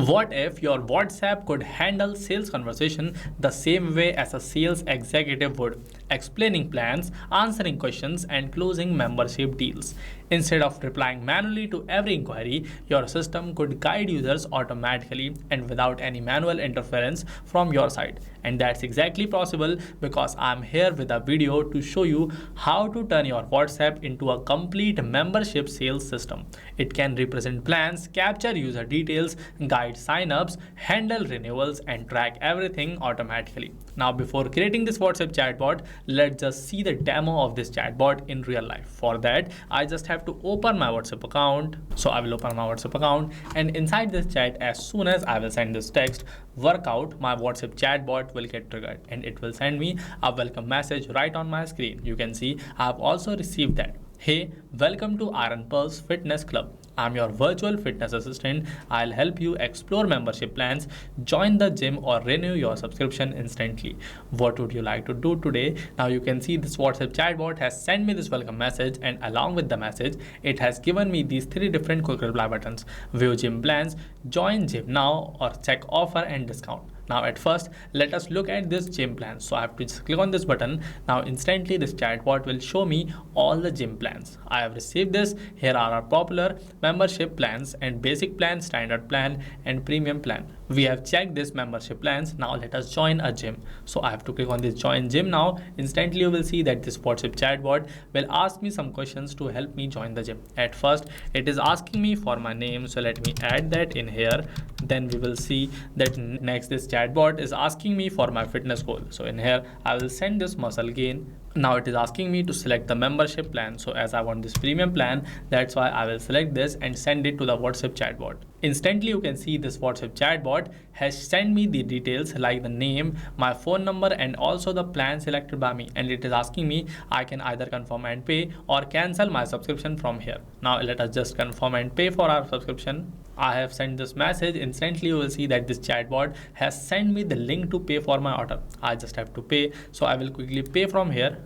What if your WhatsApp could handle sales conversation the same way as a sales executive would, explaining plans, answering questions, and closing membership deals? Instead of replying manually to every inquiry, your system could guide users automatically and without any manual interference from your side. And that's exactly possible because I'm here with a video to show you how to turn your WhatsApp into a complete membership sales system. It can represent plans, capture user details, guide signups, handle renewals, and track everything automatically. Now, before creating this WhatsApp chatbot, let's just see the demo of this chatbot in real life. For that, I just have to open my WhatsApp account. So I will open my WhatsApp account, and inside this chat, as soon as I will send this text workout, my WhatsApp chatbot will get triggered and it will send me a welcome message right on my screen. You can see I have also received that. Hey, welcome to Iron Pulse Fitness Club. I'm your virtual fitness assistant. I'll help you explore membership plans, join the gym, or renew your subscription instantly. What would you like to do today? Now you can see this WhatsApp chatbot has sent me this welcome message, and along with the message, it has given me these 3 different quick reply buttons: view gym plans, join gym now, or check offer and discount. Now at first, let us look at this gym plan. So I have to just click on this button. Now instantly this chatbot will show me all the gym plans. I have received this. Here are our popular membership plans and basic plan, standard plan, and premium plan. We have checked this membership plans. Now let us join a gym. So I have to click on this join gym now. Instantly you will see that this WhatsApp chatbot will ask me some questions to help me join the gym. At first, it is asking me for my name. So let me add that in here. Then we will see that next this chatbot is asking me for my fitness goal. So in here, I will send this muscle gain. Now it is asking me to select the membership plan. So as I want this premium plan, that's why I will select this and send it to the WhatsApp chatbot. Instantly you can see this WhatsApp chatbot has sent me the details like the name, my phone number, and also the plan selected by me, and it is asking me I can either confirm and pay or cancel my subscription from here. Now let us just confirm and pay for our subscription. I have sent this message. Instantly you will see that this chatbot has sent me the link to pay for my order. I just have to pay, so I will quickly pay from here.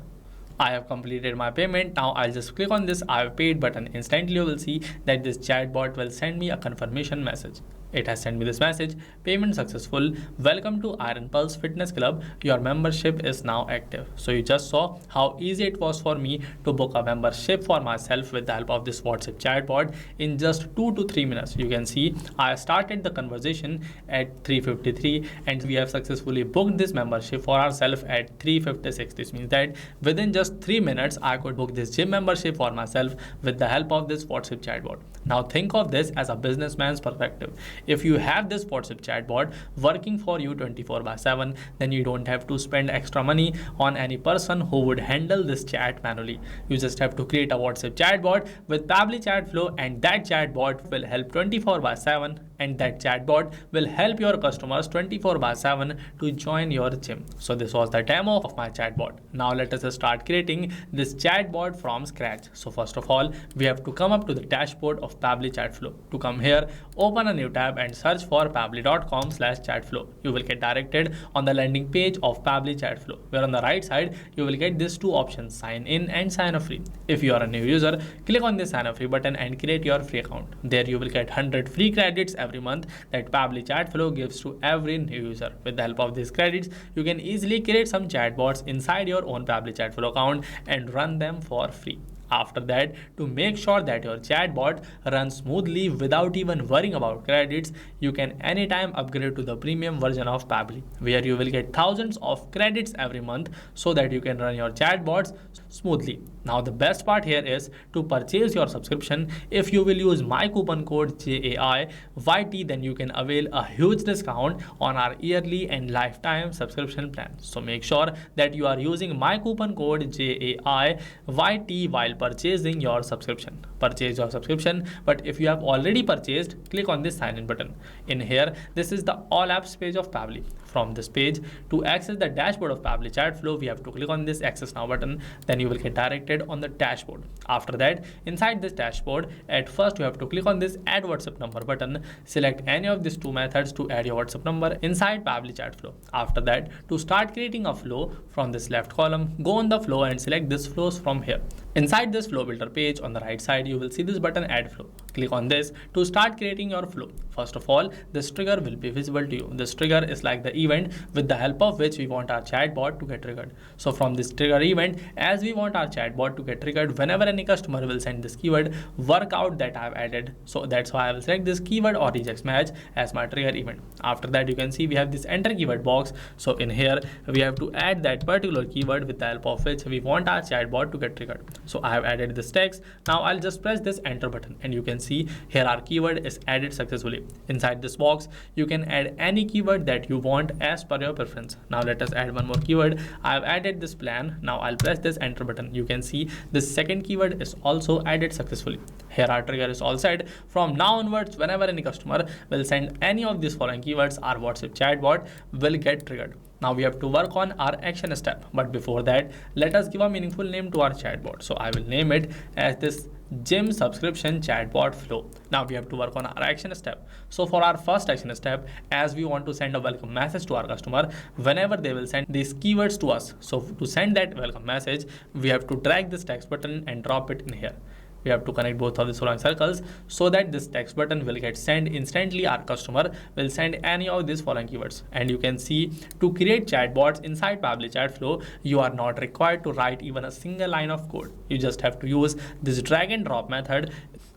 I have completed my payment. Now I'll just click on this I have paid button. Instantly you will see that this chatbot will send me a confirmation message. It has sent me this message: payment successful. Welcome to Iron Pulse Fitness Club. Your membership is now active. So you just saw how easy it was for me to book a membership for myself with the help of this WhatsApp chatbot in just 2 to 3 minutes. You can see I started the conversation at 3:53 and we have successfully booked this membership for ourselves at 3:56. This means that within just 3 minutes I could book this gym membership for myself with the help of this WhatsApp chatbot. Now think of this as a businessman's perspective. If you have this WhatsApp chatbot working for you 24/7, then you don't have to spend extra money on any person who would handle this chat manually. You just have to create a WhatsApp chatbot with Pabbly Chatflow, and that chatbot will help 24/7, and that chatbot will help your customers 24/7 to join your gym. So this was the demo of my chatbot. Now let us start creating this chatbot from scratch. So first of all, we have to come up to the dashboard of Pabbly Chatflow. To come here, open a new tab and search for pabbly.com/chatflow. You will get directed on the landing page of Pabbly Chatflow, where on the right side you will get these 2 options: sign in and sign up free. If you are a new user, click on the sign up free button and create your free account. There you will get 100 free credits every month that Pabbly Chatflow gives to every new user. With the help of these credits, you can easily create some chatbots inside your own Pabbly Chatflow account and run them for free. After that, to make sure that your chatbot runs smoothly without even worrying about credits, you can anytime upgrade to the premium version of Pabbly, where you will get thousands of credits every month so that you can run your chatbots smoothly. Now the best part here is to purchase your subscription. If you will use my coupon code JAIYT, then you can avail a huge discount on our yearly and lifetime subscription plan. So make sure that you are using my coupon code JAIYT while purchasing your subscription. Purchase your subscription, but if you have already purchased, click on this sign in button. In here, this is the all apps page of Pabbly. From this page, to access the dashboard of Pabbly Chatflow, we have to click on this access now button. Then you will get directed on the dashboard. After that, inside this dashboard, at first you have to click on this add WhatsApp number button. Select any of these 2 methods to add your WhatsApp number inside Pabbly Chatflow. After that, to start creating a flow, from this left column, go on the flow and select this flows from here. Inside this flow builder page on the right side, you will see this button add flow. Click on this to start creating your flow. First of all, this trigger will be visible to you. This trigger is like the event with the help of which we want our chatbot to get triggered. So from this trigger event, as we want our chatbot to get triggered whenever any customer will send this keyword workout that I have added. So that's why I will select this keyword or regex match as my trigger event. After that, you can see we have this enter keyword box. So in here, we have to add that particular keyword with the help of which we want our chatbot to get triggered. So I have added this text. Now I'll just press this enter button and you can see here our keyword is added successfully. Inside this box, you can add any keyword that you want as per your preference. Now let us add one more keyword. I have added this plan. Now I'll press this enter button. You can see this second keyword is also added successfully. Here our trigger is all set. From now onwards, whenever any customer will send any of these following keywords, our WhatsApp chatbot will get triggered. Now we have to work on our action step. But before that, let us give a meaningful name to our chatbot. So I will name it as this gym subscription chatbot flow. Now we have to work on our action step. So for our first action step, as we want to send a welcome message to our customer whenever they will send these keywords to us. So to send that welcome message, we have to drag this text button and drop it in here. We have to connect both of these following circles so that this text button will get sent instantly. Our customer will send any of these following keywords. And you can see to create chatbots inside Pabbly Chatflow, you are not required to write even a single line of code. You just have to use this drag and drop method.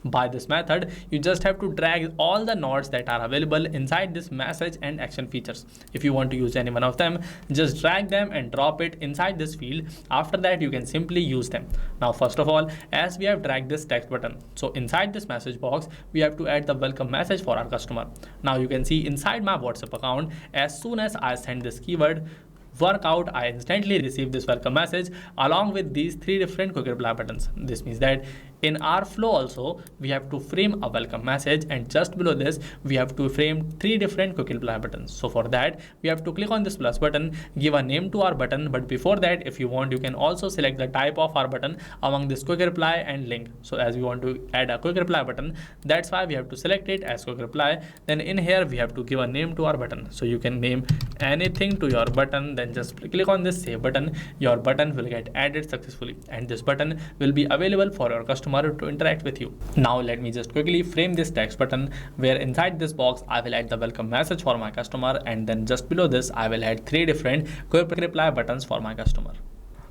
By this method, you just have to drag all the nodes that are available inside this message and action features. If you want to use any one of them, just drag them and drop it inside this field. After that, you can simply use them. Now, first of all, as we have dragged this text button, so inside this message box, we have to add the welcome message for our customer. Now you can see inside my WhatsApp account, as soon as I send this keyword workout, I instantly receive this welcome message along with these three different quick reply buttons. This means that in our flow also, we have to frame a welcome message, and just below this, we have to frame three different quick reply buttons. So for that, we have to click on this plus button, give a name to our button. But before that, if you want, you can also select the type of our button among this quick reply and link. So as we want to add a quick reply button, that's why we have to select it as quick reply. Then in here, we have to give a name to our button. So you can name anything to your button, then just click on this save button. Your button will get added successfully, and this button will be available for your customer to interact with you. Now let me just quickly frame this text button, where inside this box I will add the welcome message for my customer, and then just below this I will add three different quick reply buttons for my customer.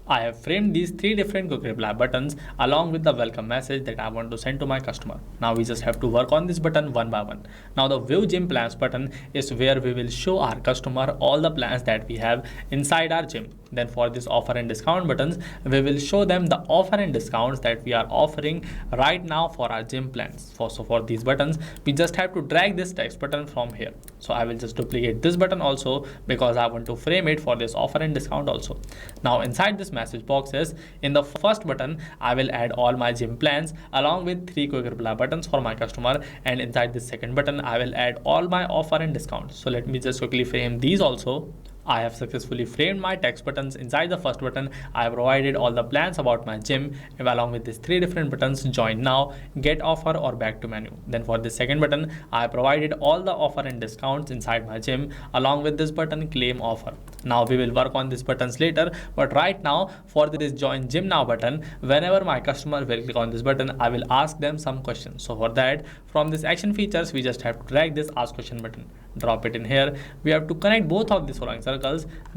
I have framed these three different quick reply buttons along with the welcome message that I want to send to my customer. Now we just have to work on this button one by one. Now the view gym plans button is where we will show our customer all the plans that we have inside our gym. Then for this offer and discount buttons, we will show them the offer and discounts that we are offering right now for our gym plans. So for these buttons, we just have to drag this text button from here. So I will just duplicate this button also because I want to frame it for this offer and discount also. Now inside this message boxes, in the first button, I will add all my gym plans along with three quick reply buttons for my customer. And inside this second button, I will add all my offer and discounts. So let me just quickly frame these also. I have successfully framed my text buttons. Inside the first button, I have provided all the plans about my gym along with these three different buttons: join now, get offer, or back to menu. Then for the second button, I have provided all the offer and discounts inside my gym along with this button, claim offer. Now we will work on these buttons later, but right now for this join gym now button, whenever my customer will click on this button, I will ask them some questions. So for that, from this action features, we just have to drag this ask question button, drop it in here. We have to connect both of these following circles.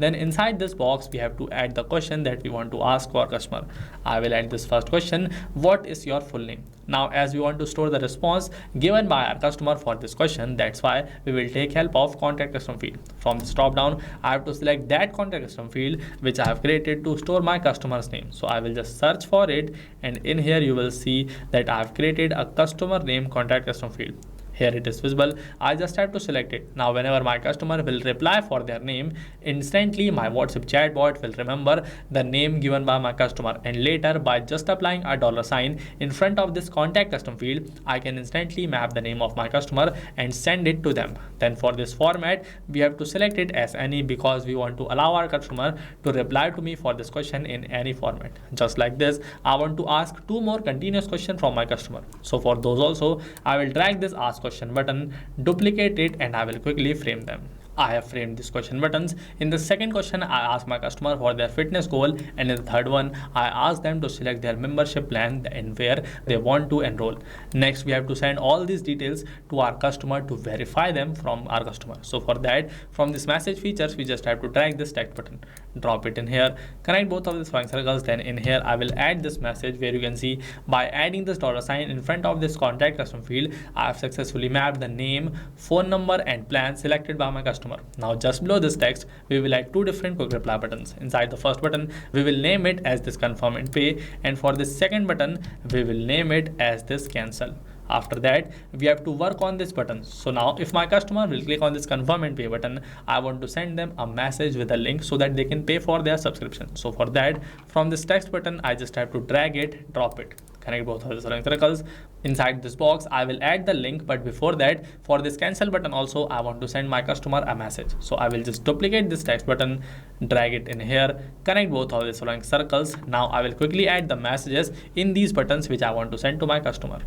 Then inside this box, we have to add the question that we want to ask our customer. I will add this first question: what is your full name? Now as we want to store the response given by our customer for this question, that's why we will take help of contact custom field. From this drop down, I have to select that contact custom field which I have created to store my customer's name. So I will just search for it, and in here you will see that I have created a customer name contact custom field. Here it is visible. I just have to select it. Now whenever my customer will reply for their name, instantly my WhatsApp chatbot will remember the name given by my customer, and later by just applying a $sign in front of this contact custom field, I can instantly map the name of my customer and send it to them. Then for this format, we have to select it as any because we want to allow our customer to reply to me for this question in any format. Just like this, I want to ask two more continuous questions from my customer. So for those also, I will drag this ask question button, duplicate it, and I will quickly frame them. I have framed these question buttons. In the second question, I ask my customer for their fitness goal, and in the third one, I ask them to select their membership plan and where they want to enroll. Next, we have to send all these details to our customer to verify them from our customer. So for that, from this message features, we just have to drag this text button, drop it in here, connect both of these following circles. Then in here, I will add this message where you can see by adding this $sign in front of this contact custom field, I have successfully mapped the name, phone number, and plan selected by my customer. Now just below this text, we will add two different quick reply buttons. Inside the first button, we will name it as this confirm and pay, and for this second button, we will name it as this cancel. After that, we have to work on this button. So now if my customer will click on this confirm and pay button, I want to send them a message with a link so that they can pay for their subscription. So for that, from this text button, I just have to drag it, drop it, connect both of the circles. Inside this box, I will add the link, but before that, for this cancel button also, I want to send my customer a message. So I will just duplicate this text button, drag it in here, connect both of the following circles. Now I will quickly add the messages in these buttons which I want to send to my customer.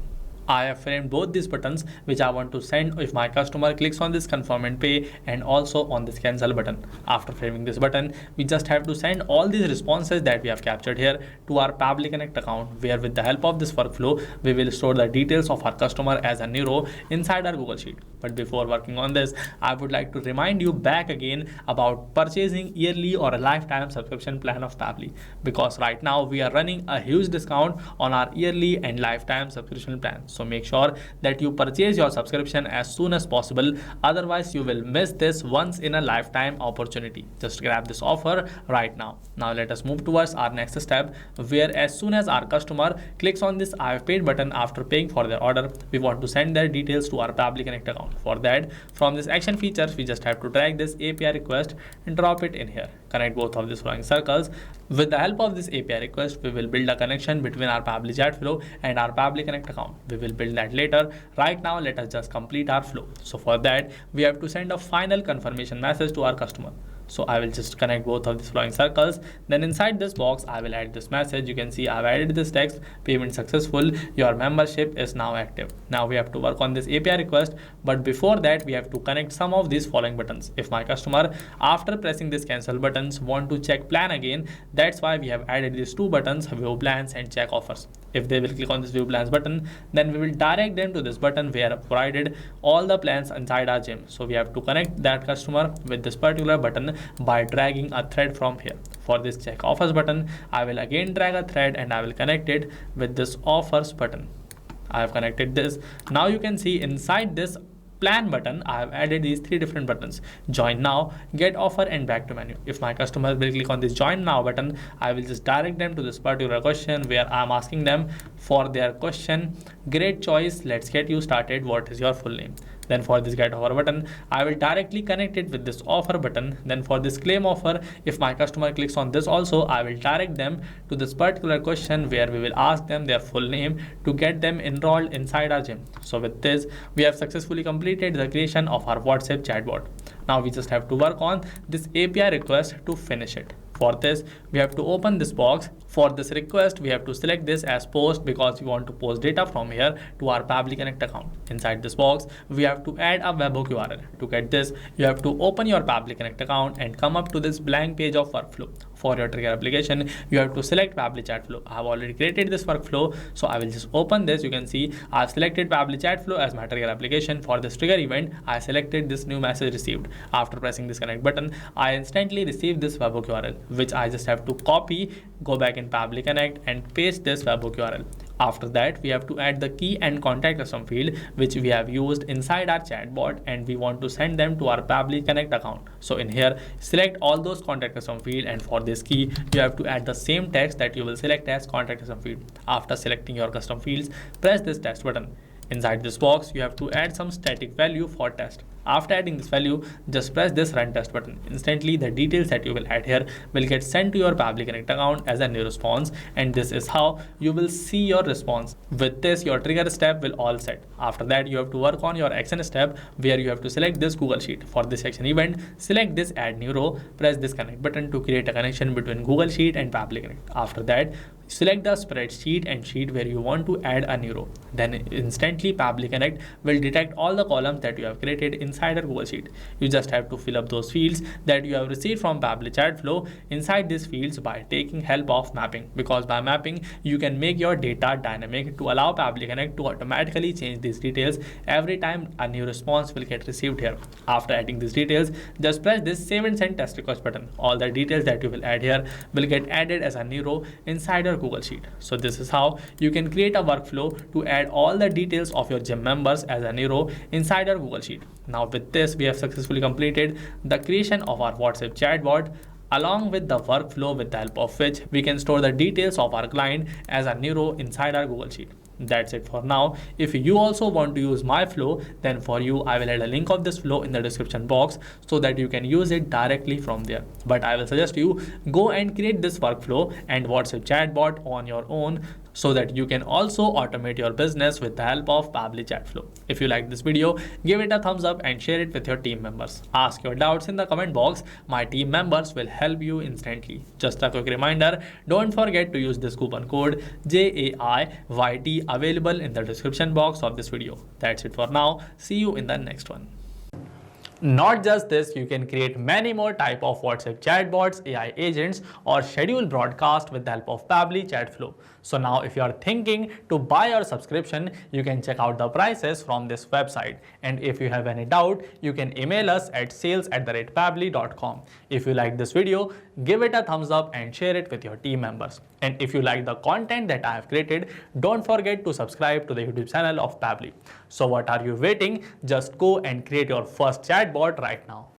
I have framed both these buttons which I want to send if my customer clicks on this confirm and pay and also on this cancel button. After framing this button, we just have to send all these responses that we have captured here to our Pabbly Connect account, where with the help of this workflow, we will store the details of our customer as a new row inside our Google Sheet. But before working on this, I would like to remind you back again about purchasing yearly or a lifetime subscription plan of Pabbly, because right now we are running a huge discount on our yearly and lifetime subscription plan. So make sure that you purchase your subscription as soon as possible, otherwise you will miss this once in a lifetime opportunity. Just grab this offer right now. Now let us move towards our next step, where as soon as our customer clicks on this I have paid button after paying for their order, we want to send their details to our Pabbly Connect account. For that, from this action features, we just have to drag this API request and drop it in here. Connect both of these following circles. With the help of this API request, we will build a connection between our Pabbly Chatflow and our Pabbly Connect account. We will build that later. Right now, let us just complete our flow. So for that, we have to send a final confirmation message to our customer. So I will just connect both of these following circles. Then inside this box, I will add this message. You can see I've added this text, payment successful, your membership is now active. Now we have to work on this API request, but before that, we have to connect some of these following buttons. If my customer, after pressing this cancel buttons, want to check plan again, that's why we have added these two buttons, view plans and check offers. If they will click on this view plans button, then we will direct them to this button where provided all the plans inside our gym. So we have to connect that customer with this particular button by dragging a thread from here. For this check offers button, I will again drag a thread and I will connect it with this offers button. I have connected this. Now you can see inside this plan button, I have added these three different buttons: join now, get offer, and back to menu. If my customer will click on this join now button, I will just direct them to this particular question where I'm asking them for their question. Great choice, let's get you started. What is your full name? Then for this get offer button, I will directly connect it with this offer button. Then for this claim offer, if my customer clicks on this also, I will direct them to this particular question where we will ask them their full name to get them enrolled inside our gym. So with this, we have successfully completed the creation of our WhatsApp chatbot. Now we just have to work on this API request to finish it. For this, we have to open this box. For this request, we have to select this as post because we want to post data from here to our Pabbly Connect account. Inside this box, we have to add a webhook URL. To get this, you have to open your Pabbly Connect account and come up to this blank page of workflow. For your trigger application, you have to select Pabbly Chatflow. I have already created this workflow, so I will just open this. You can see I have selected Pabbly Chatflow as my trigger application. For this trigger event, I selected this new message received. After pressing this connect button, I instantly receive this webhook URL, which I just have to copy, go back in Pabbly Connect and paste this webhook URL. After that, we have to add the key and contact custom field which we have used inside our chatbot, and we want to send them to our Pabbly Connect account. So in here, select all those contact custom field, and for this key, you have to add the same text that you will select as contact custom field. After selecting your custom fields, press this text button. Inside this box, you have to add some static value for test. After adding this value, just press this run test button. Instantly, the details that you will add here will get sent to your Pabbly Connect account as a new response, and this is how you will see your response. With this, your trigger step will all set. After that, you have to work on your action step where you have to select this Google Sheet. For this action event, select this add new row, press this connect button to create a connection between Google Sheet and Pabbly Connect. After that, select the spreadsheet and sheet where you want to add a new row. Then instantly Pabbly Connect will detect all the columns that you have created inside a Google Sheet. You just have to fill up those fields that you have received from Pabbly Chatflow inside these fields by taking help of mapping, because by mapping you can make your data dynamic to allow Pabbly Connect to automatically change these details every time a new response will get received here. After adding these details, just press this save and send test request button. All the details that you will add here will get added as a new row inside your Google Sheet. So this is how you can create a workflow to add all the details of your gym members as a new row inside your Google Sheet. Now with this, we have successfully completed the creation of our WhatsApp chatbot along with the workflow, with the help of which we can store the details of our client as a new row inside our Google Sheet. That's it for now. If you also want to use my flow, then for you I will add a link of this flow in the description box so that you can use it directly from there. But I will suggest you go and create this workflow and WhatsApp chatbot on your own so that you can also automate your business with the help of Pabbly Chatflow. If you like this video, give it a thumbs up and share it with your team members. Ask your doubts in the comment box. My team members will help you instantly. Just a quick reminder, don't forget to use this coupon code JAIYT available in the description box of this video. That's it for now. See you in the next one. Not just this, you can create many more type of WhatsApp chatbots, AI agents, or schedule broadcast with the help of Pabbly Chatflow. So now if you are thinking to buy your subscription, you can check out the prices from this website. And if you have any doubt, you can email us at sales@pabbly.com. If you like this video, give it a thumbs up and share it with your team members. And if you like the content that I have created, don't forget to subscribe to the YouTube channel of Pabbly. So what are you waiting? Just go and create your first chatbot right now.